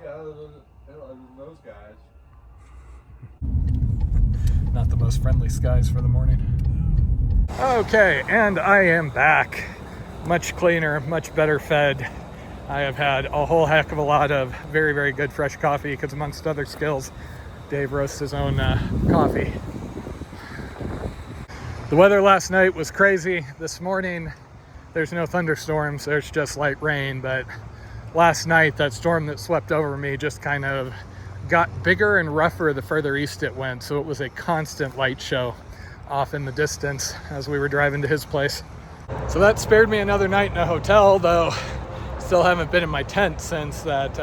Yeah, other than those guys. Not the most friendly skies for the morning. Okay, and I am back. Much cleaner, much better fed. I have had a whole heck of a lot of very, very good fresh coffee because amongst other skills, Dave roasts his own coffee. The weather last night was crazy. This morning, there's no thunderstorms, there's just light rain, but last night, that storm that swept over me just kind of got bigger and rougher the further east it went, so it was a constant light show off in the distance as we were driving to his place. So that spared me another night in a hotel, though still haven't been in my tent since that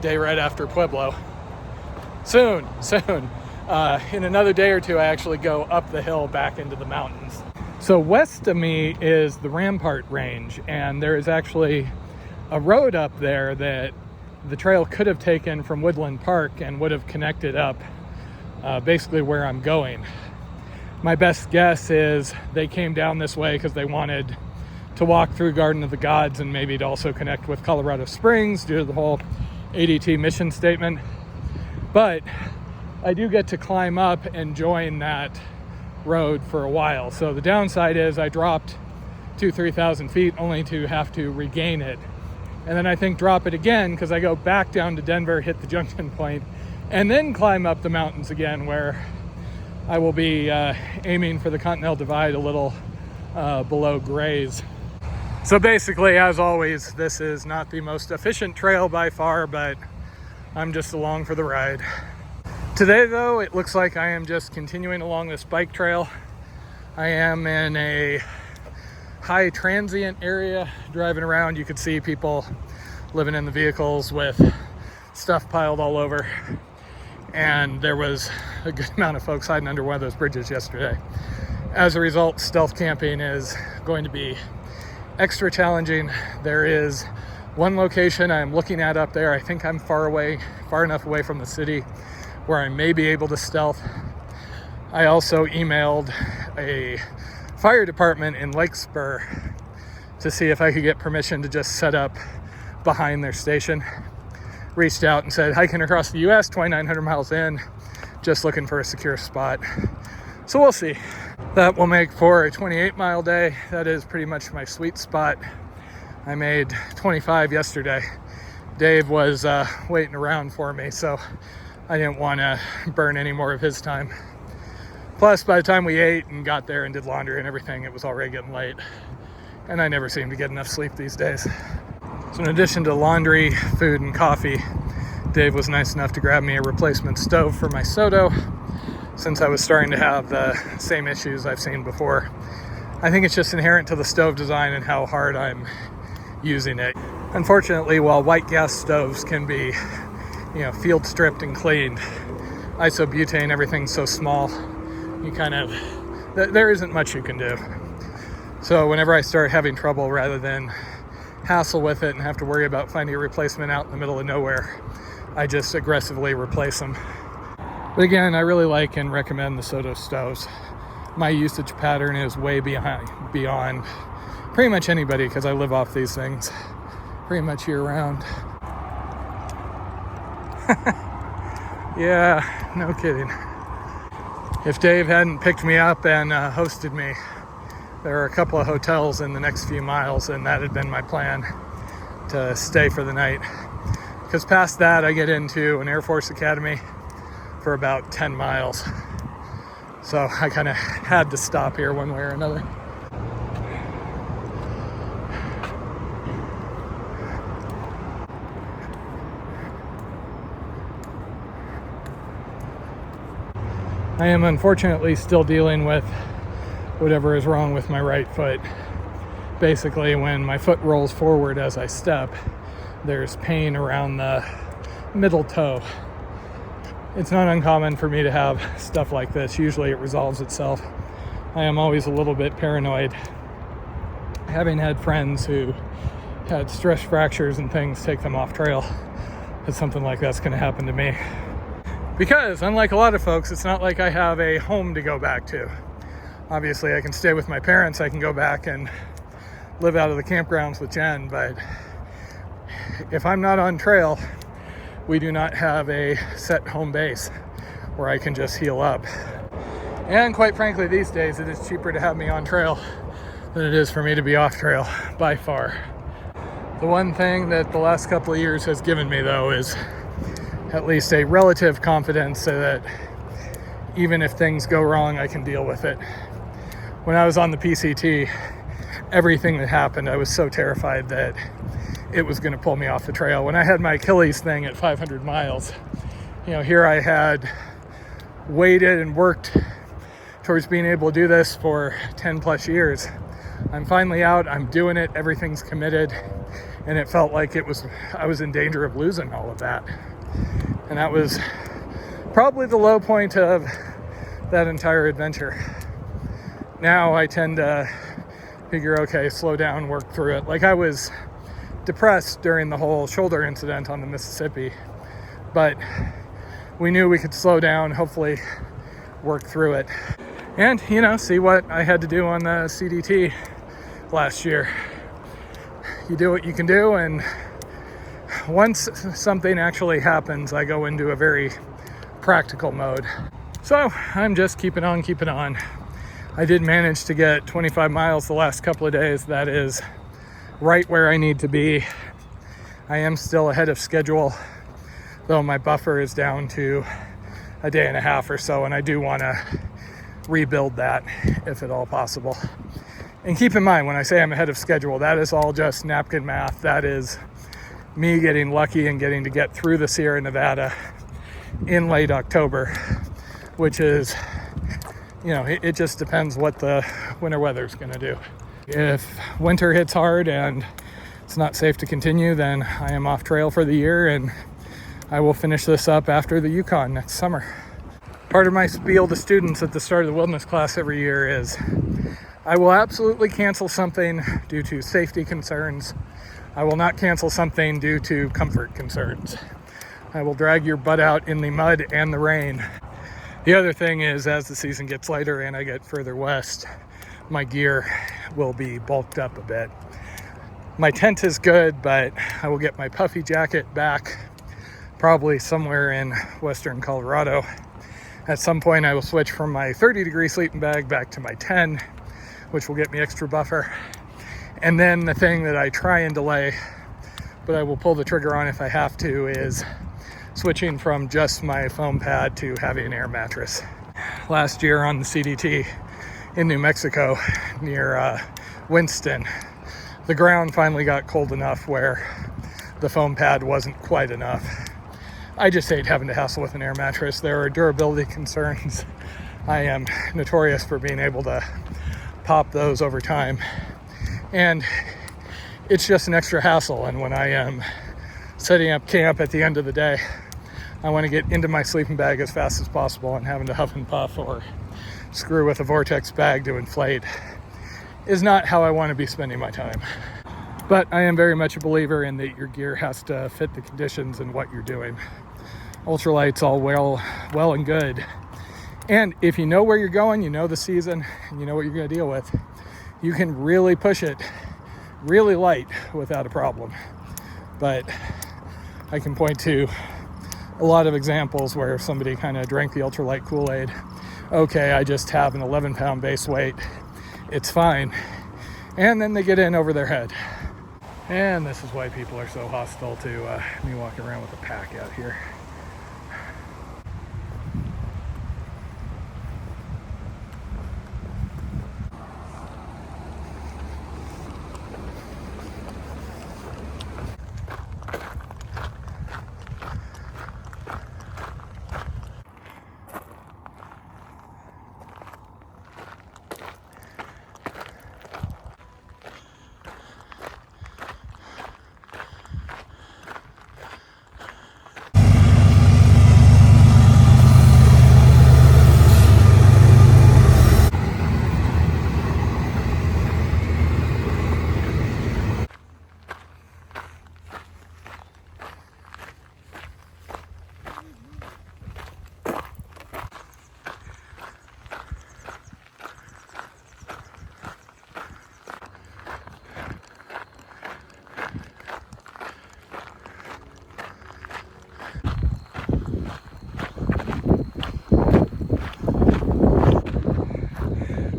day right after Pueblo. Soon. In another day or two, I actually go up the hill back into the mountains. So west of me is the Rampart Range, and there is actually a road up there that the trail could have taken from Woodland Park and would have connected up basically where I'm going. My best guess is they came down this way because they wanted to walk through Garden of the Gods and maybe to also connect with Colorado Springs due to the whole ADT mission statement. But I do get to climb up and join that road for a while. So the downside is I dropped 2,000-3,000 feet only to have to regain it. And then I think drop it again because I go back down to Denver, hit the junction point, and then climb up the mountains again where I will be aiming for the Continental Divide a little below Grays. So basically, as always, this is not the most efficient trail by far, but I'm just along for the ride. Today, though, it looks like I am just continuing along this bike trail. I am in a high transient area driving around. You could see people living in the vehicles with stuff piled all over. And there was a good amount of folks hiding under one of those bridges yesterday. As a result, stealth camping is going to be extra challenging. There is one location I'm looking at up there. I think I'm far enough away from the city where I may be able to stealth. I also emailed a fire department in Lake Spur to see if I could get permission to just set up behind their station. Reached out and said, hiking across the US, 2,900 miles in, just looking for a secure spot. So we'll see. That will make for a 28-mile day. That is pretty much my sweet spot. I made 25 yesterday. Dave was waiting around for me, so I didn't want to burn any more of his time. Plus, by the time we ate and got there and did laundry and everything, it was already getting late. And I never seem to get enough sleep these days. So in addition to laundry, food, and coffee, Dave was nice enough to grab me a replacement stove for my Soto, since I was starting to have the same issues I've seen before. I think it's just inherent to the stove design and how hard I'm using it. Unfortunately, while white gas stoves can be, field stripped and cleaned, isobutane, everything's so small, there isn't much you can do. So whenever I start having trouble, rather than hassle with it and have to worry about finding a replacement out in the middle of nowhere, I just aggressively replace them. But again, I really like and recommend the Soto stoves. My usage pattern is way beyond pretty much anybody because I live off these things pretty much year round. Yeah, no kidding. If Dave hadn't picked me up and hosted me, there are a couple of hotels in the next few miles, and that had been my plan, to stay for the night. Because past that, I get into an Air Force Academy for about 10 miles. So I kind of had to stop here one way or another. I am unfortunately still dealing with whatever is wrong with my right foot. Basically, when my foot rolls forward as I step, there's pain around the middle toe. It's not uncommon for me to have stuff like this. Usually it resolves itself. I am always a little bit paranoid. Having had friends who had stress fractures and things take them off trail, that something like that's going to happen to me. Because unlike a lot of folks, it's not like I have a home to go back to. Obviously, I can stay with my parents. I can go back and live out of the campgrounds with Jen. But if I'm not on trail, we do not have a set home base where I can just heal up. And quite frankly, these days it is cheaper to have me on trail than it is for me to be off trail, by far. The one thing that the last couple of years has given me, though, is at least a relative confidence so that even if things go wrong, I can deal with it. When I was on the PCT, everything that happened, I was so terrified that it was going to pull me off the trail. When I had my Achilles thing at 500 miles, here I had waited and worked towards being able to do this for 10 plus years. I'm finally out, I'm doing it, everything's committed, and it felt like I was in danger of losing all of that. And that was probably the low point of that entire adventure. Now I tend to figure, okay, slow down, work through it. Like, I was depressed during the whole shoulder incident on the Mississippi, but we knew we could slow down, hopefully work through it. And, see what I had to do on the CDT last year. You do what you can do, and once something actually happens, I go into a very practical mode. So I'm just keeping on. I did manage to get 25 miles the last couple of days. That is right where I need to be. I am still ahead of schedule, though my buffer is down to a day and a half or so, and I do want to rebuild that if at all possible. And keep in mind, when I say I'm ahead of schedule, that is all just napkin math. That is me getting lucky and getting to get through the Sierra Nevada in late October, which is, it just depends what the winter weather is going to do. If winter hits hard and it's not safe to continue, then I am off trail for the year, and I will finish this up after the Yukon next summer. Part of my spiel to students at the start of the wilderness class every year is I will absolutely cancel something due to safety concerns. I will not cancel something due to comfort concerns. I will drag your butt out in the mud and the rain. The other thing is, as the season gets later and I get further west, my gear will be bulked up a bit. My tent is good, but I will get my puffy jacket back probably somewhere in western Colorado. At some point I will switch from my 30-degree sleeping bag back to my 10, which will get me extra buffer. And then the thing that I try and delay, but I will pull the trigger on if I have to, is switching from just my foam pad to having an air mattress. Last year on the CDT in New Mexico near Winston, the ground finally got cold enough where the foam pad wasn't quite enough. I just hate having to hassle with an air mattress. There are durability concerns. I am notorious for being able to pop those over time, and it's just an extra hassle. And when I am setting up camp at the end of the day, I want to get into my sleeping bag as fast as possible, and having to huff and puff or screw with a vortex bag to inflate is not how I want to be spending my time. But I am very much a believer in that your gear has to fit the conditions and what you're doing. Ultralight's all well and good, and if you know where you're going, you know the season, and you know what you're going to deal with, you can really push it really light without a problem. But I can point to a lot of examples where somebody kind of drank the ultralight Kool-Aid. Okay, I just have an 11-pound base weight, it's fine, and then they get in over their head. And this is why people are so hostile to me walking around with a pack out here.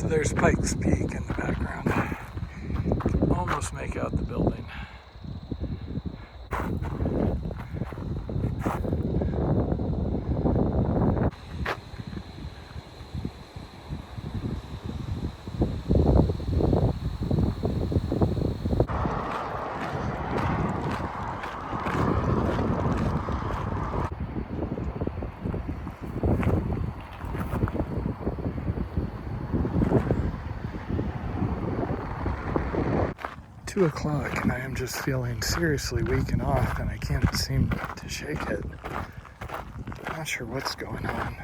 So there's Pikes Peak in the background. Almost make out the building. 2 o'clock and I am just feeling seriously weak and off, and I can't seem to shake it. Not sure what's going on.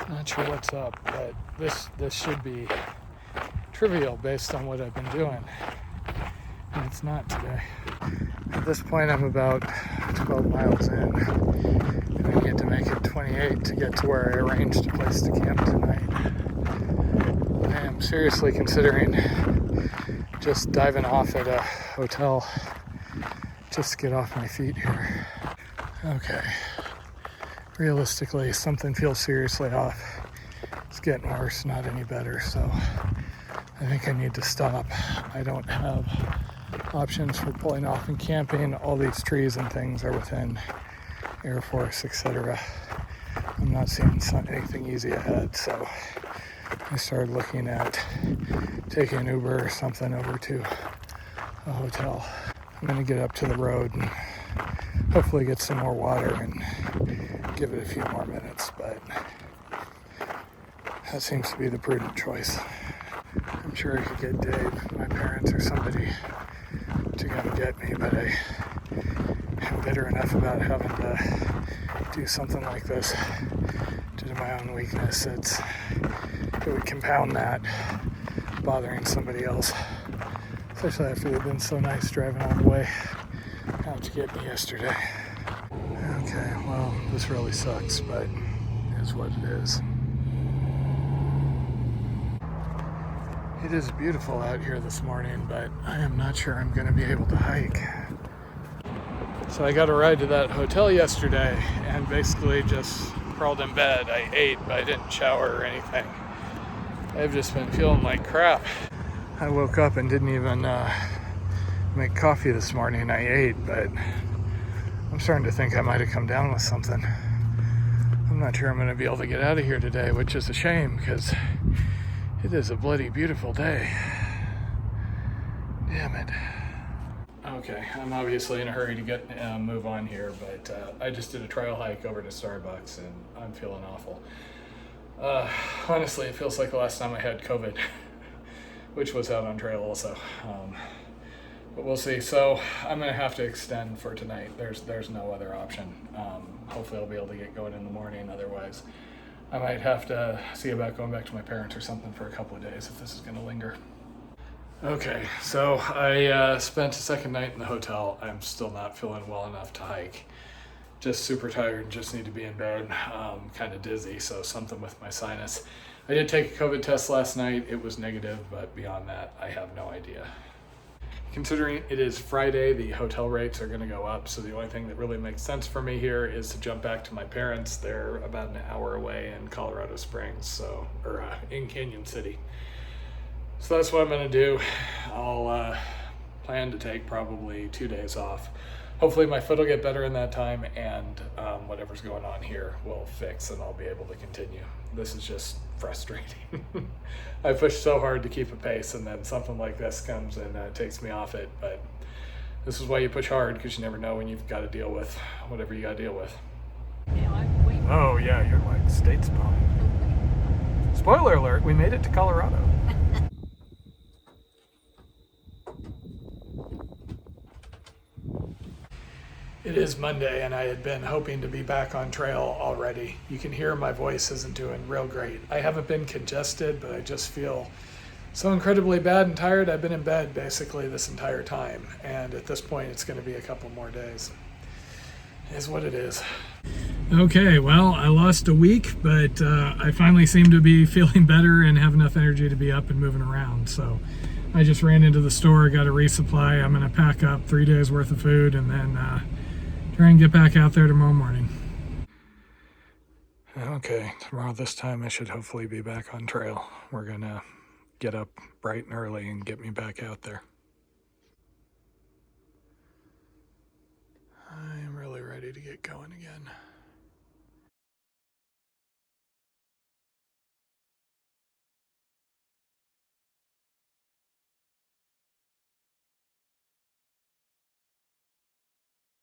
Not sure what's up, but this should be trivial based on what I've been doing. And it's not today. At this point I'm about 12 miles in, and I need to make it 28 to get to where I arranged a place to camp tonight. I am seriously considering just diving off at a hotel just to get off my feet here. Okay. Realistically, something feels seriously off. It's getting worse, not any better, so I think I need to stop. I don't have options for pulling off and camping. All these trees and things are within Air Force, etc. I'm not seeing anything easy ahead, so I started looking at taking an Uber or something over to a hotel. I'm going to get up to the road and hopefully get some more water and give it a few more minutes, but that seems to be the prudent choice. I'm sure I could get Dave, my parents, or somebody to come get me, but I am bitter enough about having to do something like this due to my own weakness. It would compound that, bothering somebody else, especially after they've been so nice driving all the way out to get me yesterday. Okay, well, this really sucks, but it is what it is. It is beautiful out here this morning, but I am not sure I'm going to be able to hike. So I got a ride to that hotel yesterday and basically just crawled in bed. I ate, but I didn't shower or anything. I've just been feeling like crap. I woke up and didn't even make coffee this morning. I ate, but I'm starting to think I might have come down with something. I'm not sure I'm going to be able to get out of here today, which is a shame because it is a bloody beautiful day. Damn it. Okay, I'm obviously in a hurry to get move on here, but I just did a trail hike over to Starbucks and I'm feeling awful. Honestly, it feels like the last time I had COVID, which was out on trail also. But we'll see. So I'm gonna have to extend for tonight. There's no other option. Hopefully I'll be able to get going in the morning. Otherwise, I might have to see about going back to my parents or something for a couple of days if this is gonna linger. Okay, so I spent a second night in the hotel. I'm still not feeling well enough to hike. Just super tired, just need to be in bed, kind of dizzy, so something with my sinus. I did take a COVID test last night. It was negative, but beyond that, I have no idea. Considering it is Friday, the hotel rates are gonna go up, so the only thing that really makes sense for me here is to jump back to my parents. They're about an hour away in Colorado Springs, or in Canyon City. So that's what I'm gonna do. I'll plan to take probably 2 days off. Hopefully my foot will get better in that time, and whatever's going on here will fix and I'll be able to continue. This is just frustrating. I pushed so hard to keep a pace, and then something like this comes and takes me off it. But this is why you push hard, because you never know when you've got to deal with whatever you got to deal with. Oh yeah, you're like state spawn. Spoiler alert, we made it to Colorado. It is Monday, and I had been hoping to be back on trail already. You can hear my voice isn't doing real great. I haven't been congested, but I just feel so incredibly bad and tired. I've been in bed basically this entire time, and at this point it's going to be a couple more days. It is what it is. Okay, well, I lost a week, but I finally seem to be feeling better and have enough energy to be up and moving around. So I just ran into the store, got a resupply. I'm going to pack up 3 days worth of food and then try and get back out there tomorrow morning. Okay, tomorrow this time I should hopefully be back on trail. We're gonna get up bright and early and get me back out there. I'm really ready to get going again.